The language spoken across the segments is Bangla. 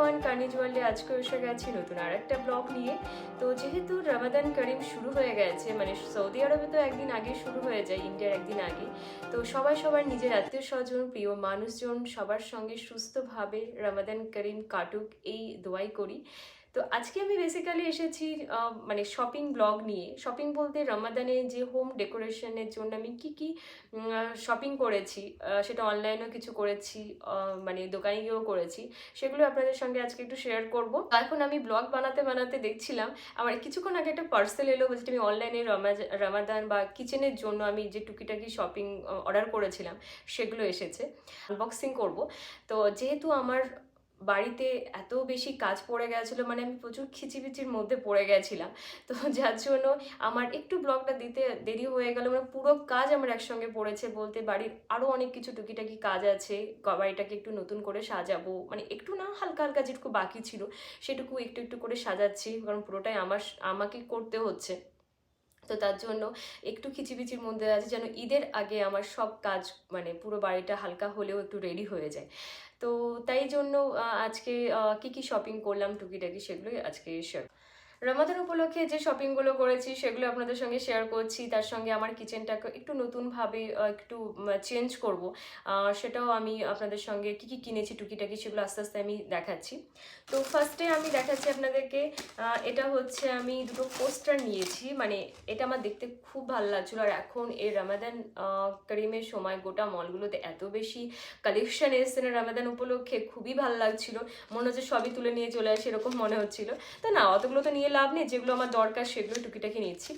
এভরিওয়ান, কার্নিজ ওয়ার্ল্ডে আজকে এসে গেছি নতুন আর একটা ব্লগ নিয়ে। তো যেহেতু রমাদান করিম শুরু হয়ে গেছে, মানে সৌদি আরবে তো একদিন আগে শুরু হয়ে যায়, ইন্ডিয়ার একদিন আগে। তো সবাই সবার নিজের আত্মীয় স্বজন, প্রিয় মানুষজন সবার সঙ্গে সুস্থভাবে রমাদান করিম কাটুক এই দোয়াই করি। তো আজকে আমি বেসিক্যালি এসেছি মানে শপিং ব্লগ নিয়ে। শপিং বলতে রমাদানে যে হোম ডেকোরেশনের জন্য আমি কি কি শপিং করেছি, সেটা অনলাইনেও কিছু করেছি, মানে দোকানে গিয়েও করেছি, সেগুলো আপনাদের সঙ্গে আজকে একটু শেয়ার করব। এখন আমি ব্লগ বানাতে বানাতে দেখছিলাম আমার কিছুক্ষণ আগে একটা পার্সেল এলো, বলছে আমি অনলাইনে রমাদান বা কিচেনের জন্য আমি যে টুকিটাকি শপিং অর্ডার করেছিলাম সেগুলো এসেছে, আনবক্সিং করব। তো যেহেতু আমার বাড়িতে এত বেশি কাজ পড়ে গেছিলো, মানে আমি প্রচুর খিচিবিচির মধ্যে পড়ে গেছিলাম, তো যার জন্য আমার একটু ব্লগটা দিতে দেরি হয়ে গেল। মানে পুরো কাজ আমার একসঙ্গে পড়েছে, বলতে বাড়ির আরও অনেক কিছু টুকিটাকি কাজ আছে। বাড়িটাকে একটু নতুন করে সাজাবো, মানে একটু না, হালকা হালকা যেটুকু বাকি ছিল সেটুকু একটু একটু করে সাজাচ্ছি, কারণ পুরোটাই আমাকে করতে হচ্ছে। তো তার জন্য একটু খিচিবিচির মধ্যে আছে, যেন ঈদের আগে আমার সব কাজ, মানে পুরো বাড়িটা হালকা হলেও একটু রেডি হয়ে যায়। তো তাই জন্য আজকে কি কি শপিং করলাম টুকিটাকি সেগুলোই আজকে শেয়ার। রমাদান উপলক্ষে যে শপিংগুলো করেছি সেগুলো আপনাদের সঙ্গে শেয়ার করছি, তার সঙ্গে আমার কিচেনটাকে একটু নতুনভাবে একটু চেঞ্জ করব, সেটাও আমি আপনাদের সঙ্গে কি কি কিনেছি টুকিটাকি সেগুলো আস্তে আস্তে আমি দেখাচ্ছি। তো ফার্স্টে আমি দেখাচ্ছি আপনাদেরকে, এটা হচ্ছে আমি দুটো পোস্টার নিয়েছি, মানে এটা আমার দেখতে খুব ভালো লাগছিলো। আর এখন এই রমাদান করিমের সময় গোটা মলগুলোতে এত বেশি কালেকশন এসছে না রমাদান উপলক্ষে, খুবই ভালো লাগছিল, মনে হচ্ছে সবই তুলে নিয়ে চলে আসে এরকম মনে হচ্ছিল। তো না, অতগুলো তো নিয়ে লাভ নেই, যেগুলো আমার দরকার সেগুলো টুকিটাকি নিচ্ছি।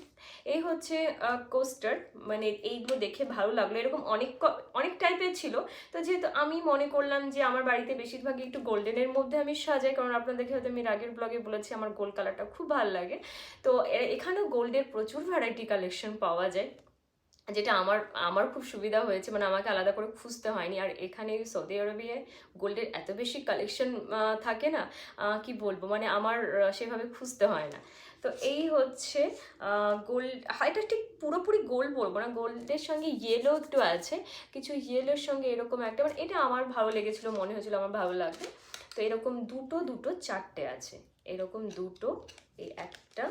এই হচ্ছে কোস্টার, মানে এইগুলো দেখে ভালো লাগলো, এরকম অনেক টাইপের ছিল। তো যেহেতু আমি মনে করলাম যে আমার বাড়িতে বেশিরভাগই একটু গোল্ডেনের মধ্যে আমি সাজাই, কারণ আপনাদেরকে হয়তো আমি আগের ব্লগে বলেছি আমার গোল্ড কালারটা খুব ভালো লাগে। তো এখানেও গোল্ডের প্রচুর ভ্যারাইটি কালেকশন পাওয়া যায়, যেটা আমার আমার খুব সুবিধা হয়েছে, মানে আমাকে আলাদা করে খুঁজতে হয়নি। আর এখানে সৌদি আরবে গোল্ডের এত বেশি কালেকশন থাকে না, কি বলবো, মানে আমার সেভাবে খুঁজতে হয় না। তো এই হচ্ছে গোল্ড, এটা ঠিক পুরোপুরি গোল্ড বলবো না, গোল্ডের সঙ্গে ইয়েলো একটু আছে, কিছু ইয়েলোর সঙ্গে এরকম একটা, মানে এটা আমার ভালো লেগেছিলো, মনে হয়েছিল আমার ভালো লাগবে। তো এরকম দুটো দুটো চারটে আছে, এরকম দুটো, এই একটা,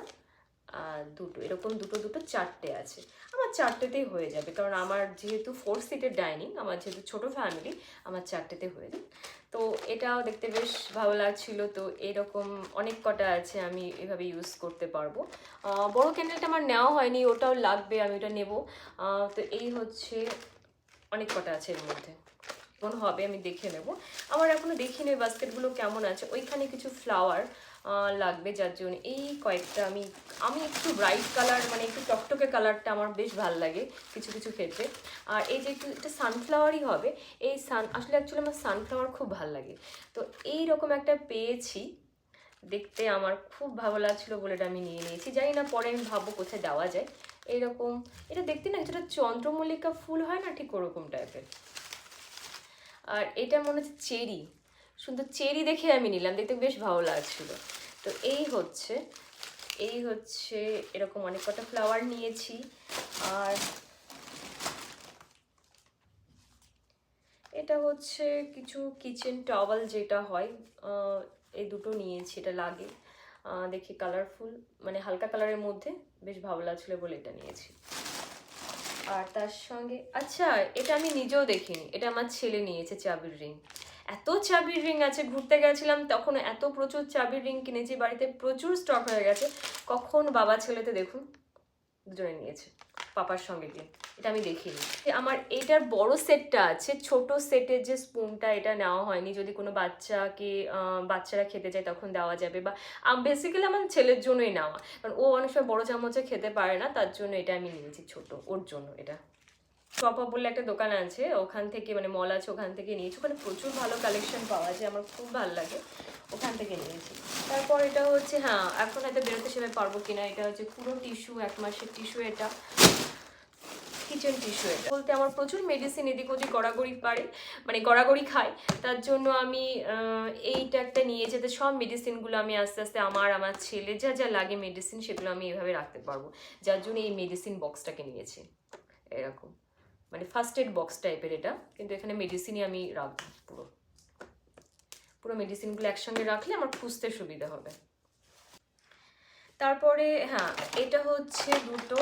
দুটো, এরকম দুটো দুটো চারটে আছে। আমার চারটেতেই হয়ে যাবে, কারণ আমার যেহেতু 4 সিটের ডাইনিং, আমার যেহেতু ছোটো ফ্যামিলি, আমার চারটেতে হয়ে যাবে। তো এটাও দেখতে বেশ ভালো লাগছিল। তো এরকম অনেক কটা আছে, আমি এভাবে ইউজ করতে পারবো। বড় ক্যান্ডেলটা আমার নেওয়া হয়নি, ওটাও লাগবে, আমি ওটা নেব। তো এই হচ্ছে অনেক কটা আছে এর মধ্যে, কেমন হবে আমি দেখে নেব। আমার এখনো দেখিনি ওই বাস্কেটগুলো কেমন আছে। ওইখানে কিছু ফ্লাওয়ার লাগবে, যার জন্য এই কয়েকটা আমি আমি একটু ব্রাইট কালার, মানে একটু টকটকে কালারটা আমার বেশ ভালো লাগে কিছু কিছু ক্ষেত্রে। আর এই যে একটু এটা সানফ্লাওয়ারই হবে, এই আসলে অ্যাকচুয়ালি আমার সানফ্লাওয়ার খুব ভালো লাগে। তো এই রকম একটা পেয়েছি, দেখতে আমার খুব ভালো লাগছিলো বলে এটা আমি নিয়ে নিয়েছি। জানি না পরে আমি ভাববো কোথায় দেওয়া যায়। এইরকম, এটা দেখতে না কিছুটা চন্দ্রমল্লিকা ফুল হয় না, ঠিক ওরকম টাইপের। আর এটা মনে হচ্ছে চেরি, সুন্দর চেরি দেখে আমি নিলাম, দেখতে বেশ ভালো লাগছিল। তো এই হচ্ছে এরকম অনেক কটা ফ্লাওয়ার নিয়েছি। আর এটা হচ্ছে কিছু কিচেন টাওয়াল যেটা হয়, এই দুটো নিয়েছি, এটা লাগে, দেখি কালারফুল, মানে হালকা কালারের মধ্যে বেশ ভালো লাগছিল বলে এটা নিয়েছি। আর তার সঙ্গে, আচ্ছা, এটা আমি নিজেও দেখিনি, এটা আমার ছেলে নিয়েছে, চাবির রিং। এত চাবির রিং আছে, ঘুরতে গেছিলাম তখন এত প্রচুর চাবির রিং কিনেছি, বাড়িতে প্রচুর স্টক হয়ে গেছে। কখন বাবা ছেলেতে দেখুন দুজনে নিয়েছে পাপার সঙ্গে গিয়ে, এটা আমি দেখিনি। আমার এইটার বড় সেটটা আছে, ছোট সেটের যে স্পুনটা এটা নেওয়া হয়নি, যদি কোনো বাচ্চারা খেতে যায় তখন দেওয়া যাবে, বা বেসিক্যালি আমার ছেলের জন্যই নেওয়া, কারণ ও অনেক সময় বড় চামচে খেতে পারে না, তার জন্য এটা আমি নিয়েছি ছোট, ওর জন্য এটা। টপ আপ বলে একটা দোকান আছে, ওখান থেকে, মানে মল আছে, ওখান থেকে নিয়েছি, ওখানে প্রচুর ভালো কালেকশন পাওয়া যায়, আমার খুব ভালো লাগে, ওখান থেকে নিয়েছি। তারপর এটা হচ্ছে, হ্যাঁ এখন হয়তো বেরোতে সেভাবে পারবো কিনা, এটা হচ্ছে পুরো টিস্যু, 1 মাসের টিস্যু, এটা কিচেন টিস্যু। এটা বলতে আমার প্রচুর মেডিসিন এদিক ওদিক গড়াগড়ি পারে, মানে গড়াগড়ি খায়, তার জন্য আমি এইটা একটা নিয়ে যেতে, সব মেডিসিনগুলো আমি আস্তে আস্তে আমার ছেলে যা যা লাগে মেডিসিন সেগুলো আমি এভাবে রাখতে পারবো, যার জন্য এই মেডিসিন বক্সটাকে নিয়েছি। এরকম, মানে ফার্স্ট এড বক্স টাইপের এটা, কিন্তু এখানে মেডিসিনই আমি রাখবো, পুরো পুরো মেডিসিনগুলো একসঙ্গে রাখলে আমার খুঁজতে সুবিধা হবে। তারপরে হ্যাঁ, এটা হচ্ছে দুটো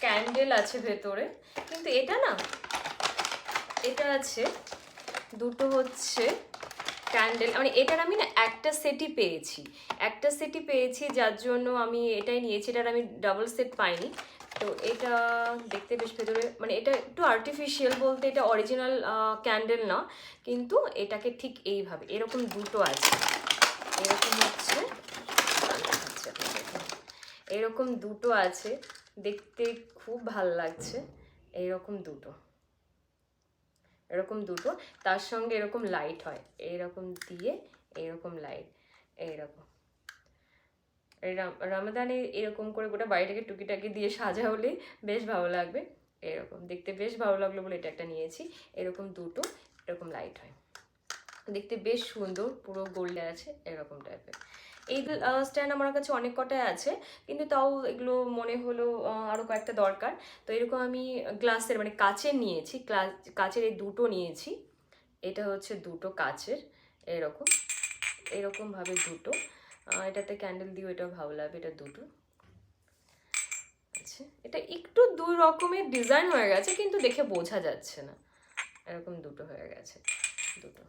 ক্যান্ডেল আছে ভেতরে, কিন্তু এটা না, এটা আছে দুটো হচ্ছে ক্যান্ডেল, মানে এটার আমি না একটা সেটই পেয়েছি, যার জন্য আমি এটাই নিয়েছি। এটার আমি ডাবল সেট পাইনি। তো এটা দেখতে বেশ ভেতরে, মানে এটা একটু আর্টিফিশিয়াল, বলতে এটা অরিজিনাল ক্যান্ডেল না, কিন্তু এটাকে ঠিক এইভাবে এরকম দুটো আছে, এরকম হচ্ছে, এরকম দুটো আছে, দেখতে খুব ভাল লাগছে। এরকম দুটো, এরকম দুটো, তার সঙ্গে এরকম লাইট হয়, এরকম দিয়ে এরকম লাইট, এইরকম রমাদানে এরকম করে গোটা বাড়িটাকে টুকিটাকি দিয়ে সাজা হলে বেশ ভালো লাগবে। এরকম দেখতে বেশ ভালো লাগলো বলে এটা একটা নিয়েছি। এরকম দুটো, এরকম লাইট হয়, দেখতে বেশ সুন্দর, পুরো গোল্ডে আছে এরকম টাইপের। এই স্ট্যান্ড আমার কাছে অনেক কটাই আছে, কিন্তু তাও এগুলো মনে হলো আরও কয়েকটা দরকার। তো এরকম আমি গ্লাসের, মানে কাচের নিয়েছি, কাচের এই দুটো নিয়েছি। এটা হচ্ছে দুটো কাচের, এরকম এরকমভাবে দুটো, এটাতে ক্যান্ডেল দিও, এটাও ভালো লাগবে। এটা দুটো আছে, এটা একটু দুই রকমের ডিজাইন হয়ে গেছে, কিন্তু দেখে বোঝা যাচ্ছে না। এরকম দুটো হয়ে গেছে, দুটো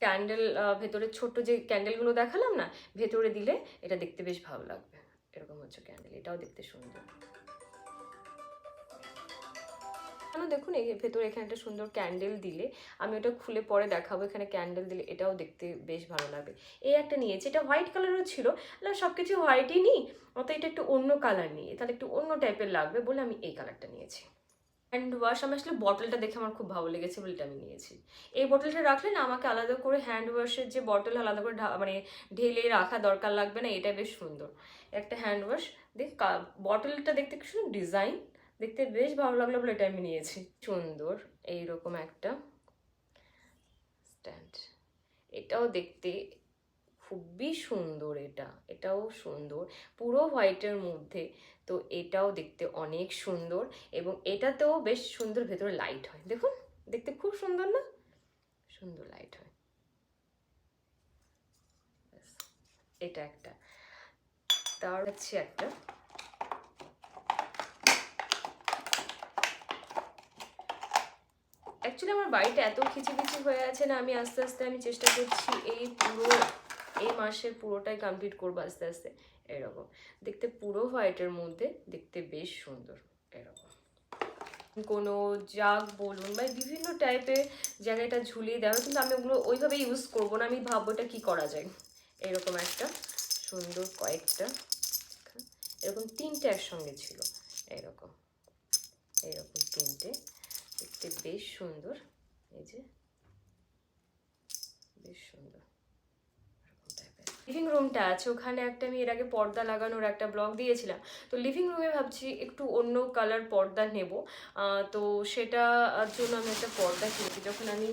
ক্যান্ডেল। ভেতরে ছোট্ট যে ক্যান্ডেলগুলো দেখালাম না, ভেতরে দিলে এটা দেখতে বেশ ভালো লাগবে। এরকম হচ্ছে ক্যান্ডেল, এটাও দেখতে সুন্দর। দেখুন এই ভেতরে এখানে একটা সুন্দর ক্যান্ডেল দিলে, আমি ওটা খুলে পরে দেখাবো, এখানে ক্যান্ডেল দিলে এটাও দেখতে বেশ ভালো লাগবে। এই একটা নিয়েছি, এটা হোয়াইট কালারও ছিল, না সব কিছু হোয়াইটই নিই, অত এটা একটু অন্য কালার নিয়ে, তাহলে একটু অন্য টাইপের লাগবে বলে আমি এই কালারটা নিয়েছি। হ্যান্ড ওয়াশ, আমি আসলে বটলটা দেখে আমার খুব ভালো লেগেছে বলে এটা আমি নিয়েছি। এই বটলটা রাখলে না আমাকে আলাদা করে হ্যান্ড ওয়াশের যে বটল আলাদা করে মানে ঢেলে রাখা দরকার লাগবে না, এটা বেশ সুন্দর একটা হ্যান্ড ওয়াশ। দেখ বটলটা দেখতে কি সুন্দর ডিজাইন, দেখতে বেশ ভালো লাগলো বলে এটা আমি নিয়েছি। সুন্দর এইরকম একটা স্ট্যান্ড, এটাও দেখতে খুবই সুন্দর, এটাও সুন্দর, পুরো হোয়াইটের মধ্যে। তো এটাও দেখতে অনেক সুন্দর, এবং এটাতেও বেশ সুন্দর ভেতরে লাইট হয়, দেখুন দেখতে খুব সুন্দর না, সুন্দর লাইট হয়। এটা একটা, তার হচ্ছে একটা অ্যাকচুয়ালি আমার বাড়িটা এত খিচিবিচি হয়ে আছে না, আমি আস্তে আস্তে আমি চেষ্টা করছি এই মাসের পুরোটাই কমপ্লিট করবো আস্তে আস্তে। এরকম দেখতে পুরো হোয়াইটের মধ্যে, দেখতে বেশ সুন্দর। এরকম কোনো জাগ বলুন বা বিভিন্ন টাইপের জায়গাটা ঝুলিয়ে দেওয়া, কিন্তু আমি ওগুলো ওইভাবে ইউজ করবো না, আমি ভাববো এটা কী করা যায়। এরকম একটা সুন্দর কয়েকটা, এরকম তিনটে একসঙ্গে ছিল, এরকম এরকম তিনটে, দেখতে বেশ সুন্দর। এই যে বেশ সুন্দর। লিভিং রুমটা আছে, ওখানে একটা আমি এর আগে পর্দা লাগানোর একটা ব্লগ দিয়েছিলাম। তো লিভিং রুমে ভাবছি একটু অন্য কালার পর্দা নেব, তো সেটার জন্য আমি একটা পর্দা কিনেছি। যখন আমি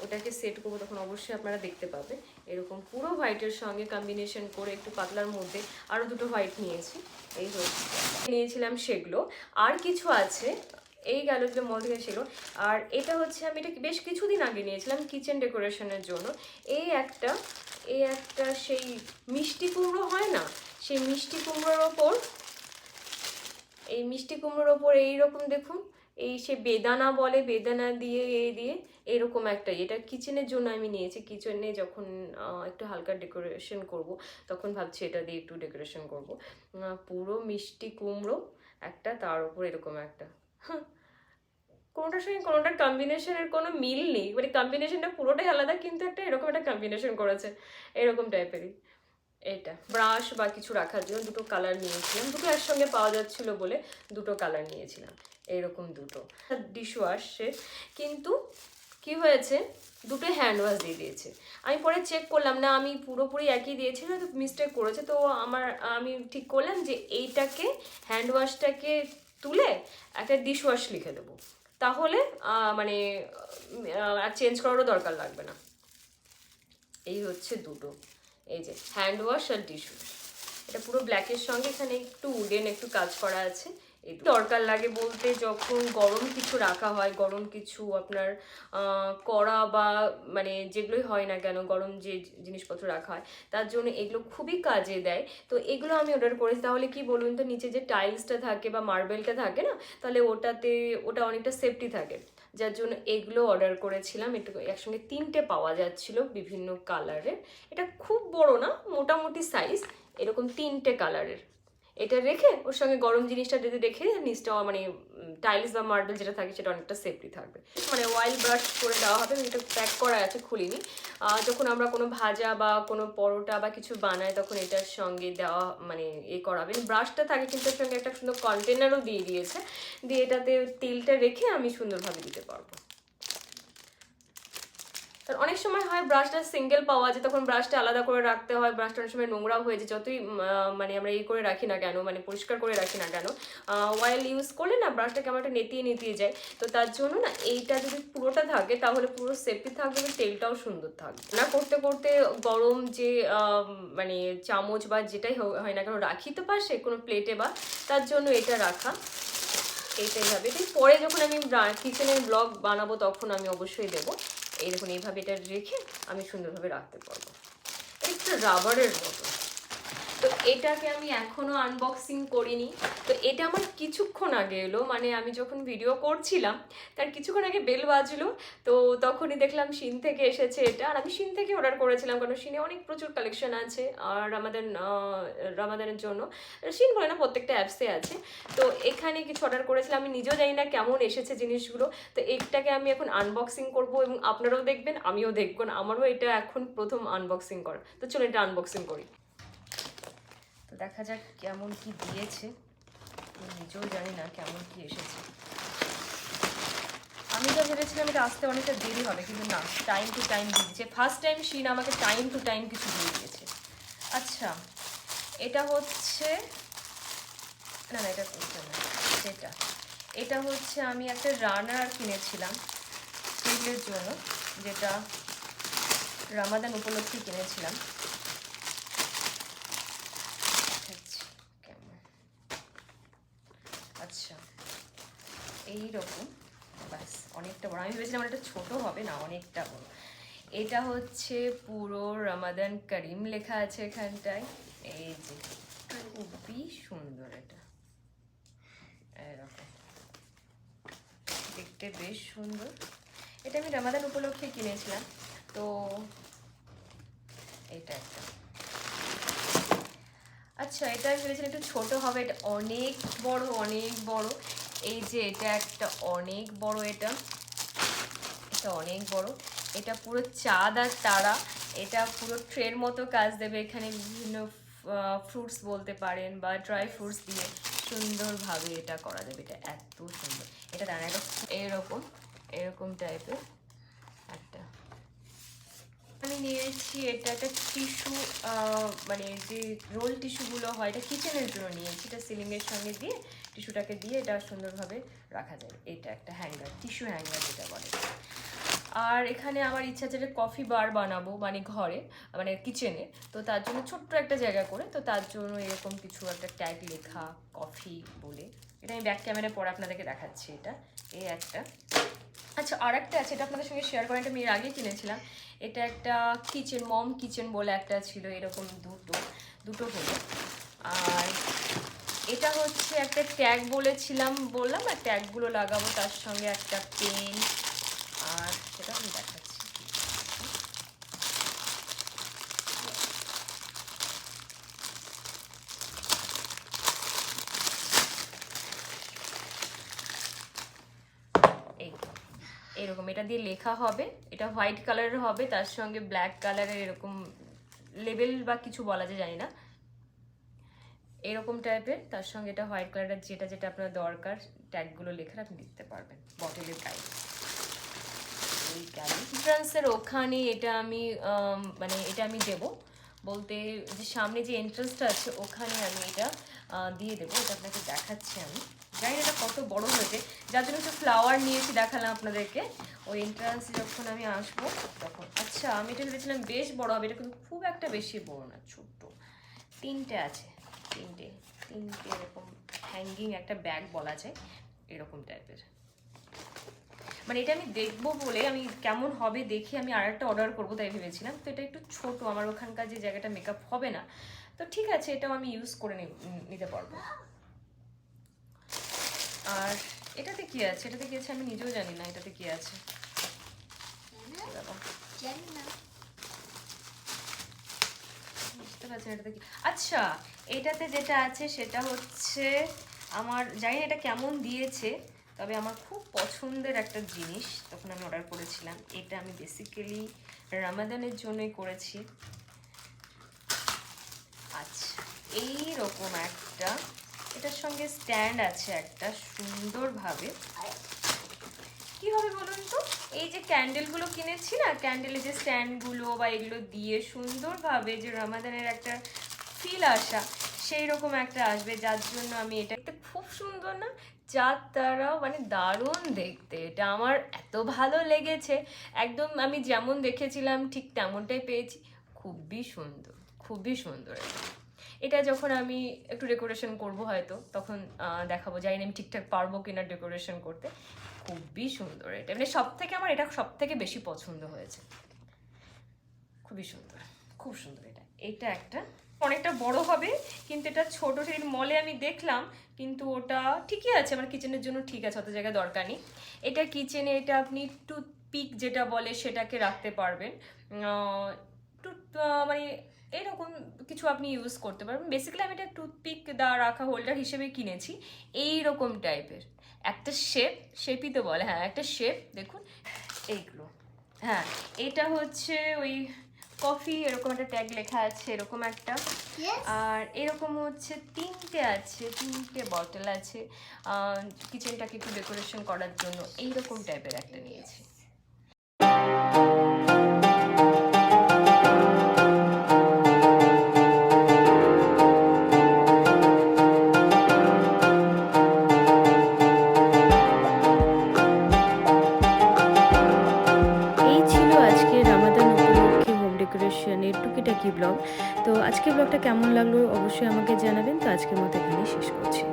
ওটাকে সেট করবো তখন অবশ্যই আপনারা দেখতে পাবে। এরকম পুরো হোয়াইটের সঙ্গে কম্বিনেশন করে একটু পাতলার মধ্যে আরও দুটো হোয়াইট নিয়েছি, এই হচ্ছে নিয়েছিলাম সেগুলো। আর কিছু আছে, এই গেল যে মল থেকে ছিল। আর এটা হচ্ছে আমি এটা বেশ কিছুদিন আগে নিয়েছিলাম কিচেন ডেকোরেশনের জন্য। এই একটা সেই মিষ্টি কুমড়ো হয় না, সেই মিষ্টি কুমড়োর ওপর, এই মিষ্টি কুমড়োর ওপর এইরকম দেখুন, এই সে বেদানা বলে, বেদানা দিয়ে দিয়ে এরকম একটা, এটা কিচেনের জন্য আমি নিয়েছি। কিচেনে যখন একটু হালকা ডেকোরেশন করব, তখন ভাবছি এটা দিয়ে একটু ডেকোরেশন করব। পুরো মিষ্টি কুমড়ো একটা, তার উপর এরকম একটা, কোনোটার সঙ্গে কোনোটার কম্বিনেশনের কোনো মিল নেই, মানে কম্বিনেশনটা পুরোটাই আলাদা, কিন্তু একটা এরকম একটা কম্বিনেশন করেছে, এরকম টাইপেরই। এটা ব্রাশ বা কিছু রাখার জন্য দুটো কালার নিয়েছিলাম, দুটো একসঙ্গে পাওয়া যাচ্ছিলো বলে দুটো কালার নিয়েছিলাম, এইরকম দুটো ডিশ ওয়াশের। কিন্তু কি হয়েছে, দুটো হ্যান্ড ওয়াশ দিয়ে দিয়েছে। আমি পরে চেক করলাম না, আমি পুরোপুরি একই দিয়েছি না, তো মিস্টেক করেছে। তো আমি ঠিক করলাম যে এইটাকে, হ্যান্ড ওয়াশটাকে তুলে একটা ডিশ ওয়াশ লিখে দেবো, তাহলে মানে আর চেঞ্জ করারও দরকার লাগবে না। এই হচ্ছে দুটো, এই যে হ্যান্ড ওয়াশ আর ডিশ ওয়াশ। এটা পুরো ব্ল্যাকের সঙ্গে এখানে একটু উডেন একটু কাজ করা আছে, এই দরকার লাগে বলতে যখন গরম কিছু রাখা হয়, গরম কিছু আপনার কড়া বা মানে যেগুলোই হয় না কেন, গরম যে জিনিসপত্র রাখা হয় তার জন্য এগুলো খুবই কাজে দেয়। তো এগুলো আমি অর্ডার করেছি। তাহলে কি বলুন তো, নিচে যে টাইলসটা থাকে বা মার্বেলটা থাকে না, তাহলে ওটা অনেকটা সেফটি থাকে, যার জন্য এগুলো অর্ডার করেছিলাম। একটু একসঙ্গে 3টে পাওয়া যাচ্ছিল বিভিন্ন কালারের। এটা খুব বড় না, মোটামুটি সাইজ, এরকম 3টে কালারের। এটা রেখে ওর সঙ্গে গরম জিনিসটা যদি রেখে নিচটা মানে টাইলস বা মার্বেল যেটা থাকে সেটা অনেকটা সেফটি থাকবে। মানে অয়েল ব্রাশ করে দেওয়া হবে, এটা প্যাক করা আছে, খুলিনি। যখন আমরা কোনো ভাজা বা কোনো পরোটা বা কিছু বানাই তখন এটার সঙ্গে দেওয়া মানে করাবেন। ব্রাশটা থাকে কিন্তু এর সঙ্গে একটা সুন্দর কন্টেনারও দিয়ে দিয়েছে, দিয়ে এটাতে তেলটা রেখে আমি সুন্দরভাবে দিতে পারবো। কারণ অনেক সময় হয় ব্রাশটা সিঙ্গেল পাওয়া যায়, তখন ব্রাশটা আলাদা করে রাখতে হয়, ব্রাশটা অনেক সময় নোংরাও হয়ে যায়, যতই মানে আমরা করে রাখি না কেন, মানে পরিষ্কার করে রাখি না কেন, অয়েল ইউজ করলে না ব্রাশটা কেমন একটা নেতিয়ে যায়। তো তার জন্য না এইটা যদি পুরোটা থাকে তাহলে পুরো সেফটি থাকবে এবং তেলটাও সুন্দর থাকবে। না করতে করতে গরম যে মানে চামচ বা যেটাই হয় না কেন রাখি তো পাশে কোনো প্লেটে, বা তার জন্য এটা রাখা। এইটাই ভাবে এটাই পরে যখন আমি কিচেনের ব্লগ বানাবো তখন আমি অবশ্যই দেবো। এই দেখুন এইভাবে এটা রেখে আমি সুন্দরভাবে রাখতে পারবো। একটু রাবারের মতো। তো এটাকে আমি এখনো আনবক্সিং করিনি। তো এটা আমার কিছুক্ষণ আগে এলো, মানে আমি যখন ভিডিও করছিলাম তার কিছুক্ষণ আগে বেল বাজলো, তো তখনই দেখলাম শিন থেকে এসেছে এটা। আর আমি শিন থেকে অর্ডার করেছিলাম কারণ শিনে অনেক প্রচুর কালেকশন আছে আর আমাদের রামাদানের জন্য, শিন বলে না প্রত্যেকটা অ্যাপসে আছে। তো এখানে কিছু অর্ডার করেছিলাম, আমি নিজেও জানি না কেমন এসেছে জিনিসগুলো। তো এইটাকে আমি এখন আনবক্সিং করব এবং আপনারাও দেখবেন, আমিও দেখবেন, আমারও এটা এখন প্রথম আনবক্সিং করা। তো চলুন এটা আনবক্সিং করি। তো দেখা যাক কেমন কি দিয়েছে, নিজেও জানি না কেমন কি এসেছে। আমি যা ভেবেছিলাম এটা আসতে অনেকটা দেরি হবে, কিন্তু না, টাইম টু টাইম দিয়েছে। ফার্স্ট টাইম শিন আমাকে টাইম টু টাইম কিছু দিয়ে দিয়েছে। আচ্ছা, এটা হচ্ছে না না, এটা করতে না, এটা হচ্ছে আমি একটা রানার কিনেছিলাম স্টিলের জন্য, যেটা রামাদান উপলক্ষে কিনেছিলাম। আচ্ছা, এইরকম, ব্যাস অনেকটা বড়। আমি ভেবেছিলাম এটা ছোট হবে, না অনেকটা বড়। এটা হচ্ছে পুরো রামাদান করিম লেখা আছে এখানটায়। এই যে খুবই সুন্দর, এটা এরকম দেখতে বেশ সুন্দর। এটা আমি রামাদান উপলক্ষে কিনেছিলাম। তো এটা একটা, আচ্ছা এটা আমি ভেবেছিলাম একটু ছোট হবে, এটা অনেক বড়, অনেক বড়। এই যে এটা একটা অনেক বড়, এটা অনেক বড়। এটা পুরো চাঁদ আর তারা, এটা পুরো ট্রের মতো কাজ দেবে। এখানে বিভিন্ন ফ্রুটস বলতে পারেন বা ড্রাই ফ্রুটস দিয়ে সুন্দরভাবে এটা করা যাবে। এটা এত সুন্দর, এটা দাঁড়ায় এরকম টাইপের একটা। আমি নিয়েছি এটা একটা টিস্যু, মানে যে রোল টিস্যুগুলো হয়, এটা কিচেনের জন্য নিয়েছি। এটা সিলিংয়ের সঙ্গে দিয়ে টিস্যুটাকে দিয়ে এটা সুন্দরভাবে রাখা যায়। এটা একটা হ্যাঙ্গার, টিস্যু হ্যাঙ্গার যেটা বলে। আর এখানে আমার ইচ্ছা আছে যে কফি বার বানাবো, মানে ঘরে, মানে কিচেনে। তো তার জন্য ছোট্ট একটা জায়গা করে, তো তার জন্য এরকম কিছু একটা ট্যাগ লেখা কফি বলে। এটা আমি ব্যাক ক্যামেরায় পরে আপনাদেরকে দেখাচ্ছি। এটা এই একটা। আচ্ছা, আর একটা আছে, এটা আপনাদের সঙ্গে শেয়ার করা, এটা আমি এর আগেই কিনেছিলাম। এটা একটা মম কিচেন বলে একটা ছিল, এরকম দুটো হলো। আর এটা হচ্ছে একটা ট্যাগ বললাম না, ট্যাগগুলো লাগাবো, তার সঙ্গে একটা পেন। আর সেটা আমি দেখাচ্ছি। এরকম এটা দিয়ে লেখা হবে, এটা হোয়াইট কালারের হবে, তার সঙ্গে ব্ল্যাক কালারের এরকম লেবেল বা কিছু বলা যায় জানি না, এরকম টাইপের। তার সঙ্গে এটা হোয়াইট কালারের, যেটা যেটা আপনার দরকার ট্যাগগুলো লেখার আপনি লিখতে পারবেন। বটলের গাইড, এই এন্ট্রান্সের ওখানে এটা আমি মানে এটা আমি দেবো বলতে, যে সামনে যে এন্ট্রান্সটা আছে ওখানে আমি এটা দিয়ে দেবো। এটা আপনাকে দেখাচ্ছি, আমি জানি এটা কত বড় হয়েছে, যার জন্য একটু ফ্লাওয়ার নিয়েছি, দেখালাম আপনাদেরকে। ওই এন্ট্রান্সে যখন আমি আসবো তখন। আচ্ছা, আমি এটা ভেবেছিলাম বেশ বড় হবে, এটা কিন্তু খুব একটা বেশি বড় না, ছোট্ট। 3টে আছে, 3টে। তিনটে এরকম হ্যাঙ্গিং একটা ব্যাগ বলা যায়, এরকম টাইপের। মানে এটা আমি দেখবো বলে, আমি কেমন হবে দেখে আমি আর একটা অর্ডার করবো তাই ভেবেছিলাম। তো এটা একটু ছোট, আমার ওখানকার যে জায়গাটা মেকআপ হবে না, তো ঠিক আছে, এটাও আমি ইউজ করে নিতে পারবো। আর এটাতে কি আছে, এটাতে কি আছে আমি নিজেও জানি না এটাতে কি আছে। বুঝতে পারছি এটাতে কি। আচ্ছা, এটাতে যেটা আছে সেটা হচ্ছে, আমার জানি না এটা কেমন দিয়েছে, তবে আমার খুব পছন্দের একটা জিনিস, তখন আমি অর্ডার করেছিলাম। এটা আমি বেসিক্যালি রামাদানের জন্যই করেছি। আচ্ছা, এইরকম একটা, এটার সঙ্গে স্ট্যান্ড আছে একটা সুন্দরভাবে। কি হবে বলুন তো, এই যে ক্যান্ডেলগুলো কিনেছি না, ক্যান্ডেলের যে স্ট্যান্ডগুলো বা এগুলো দিয়ে সুন্দরভাবে যে রমাদানের একটা ফিল আসা, সেই রকম একটা আসবে, যার জন্য আমি এটা খুব সুন্দর না, যার দ্বারাও মানে দারুণ দেখতে। এটা আমার এত ভালো লেগেছে, একদম আমি যেমন দেখেছিলাম ঠিক তেমনটাই পেয়েছি। খুবই সুন্দর, খুবই সুন্দর। এটা যখন আমি একটু ডেকোরেশন করব হয়তো, তখন দেখাবো, জানি না আমি ঠিকঠাক পারবো কিনা ডেকোরেশন করতে। খুবই সুন্দর এটা, মানে সব থেকে আমার এটা সব থেকে বেশি পছন্দ হয়েছে। খুবই সুন্দর, খুব সুন্দর। এটা একটা অনেকটা বড় হবে, কিন্তু এটা ছোট, সেই মলে আমি দেখলাম, কিন্তু ওটা ঠিকই আছে আমার কিচেনের জন্য, ঠিক আছে, অত জায়গায় দরকার নেই। এটা কিচেনে, এটা আপনি টুথপিক যেটা বলে সেটাকে রাখতে পারবেন, মানে এরকম কিছু আপনি ইউজ করতে পারবেন। বেসিক্যালি আমি এটা টুথপিক রাখা হোল্ডার হিসেবে কিনেছি, এইরকম টাইপের একটা শেপই তো বলে, হ্যাঁ একটা শেপ, দেখুন এইগুলো। হ্যাঁ, এটা হচ্ছে ওই কফি, এরকম একটা ট্যাগ লেখা আছে, এরকম একটা। আর এরকম হচ্ছে তিনটে বটল আছে কিচেনটাকে একটু ডেকোরেশন করার জন্য, এইরকম টাইপের একটা নিয়েছি। ডেকোরেশনের টুকিটাকি ব্লগ। তো আজকের ব্লগটা কেমন লাগলো অবশ্যই আমাকে জানাবেন। তো আজকের মতো এখানেই শেষ করছি।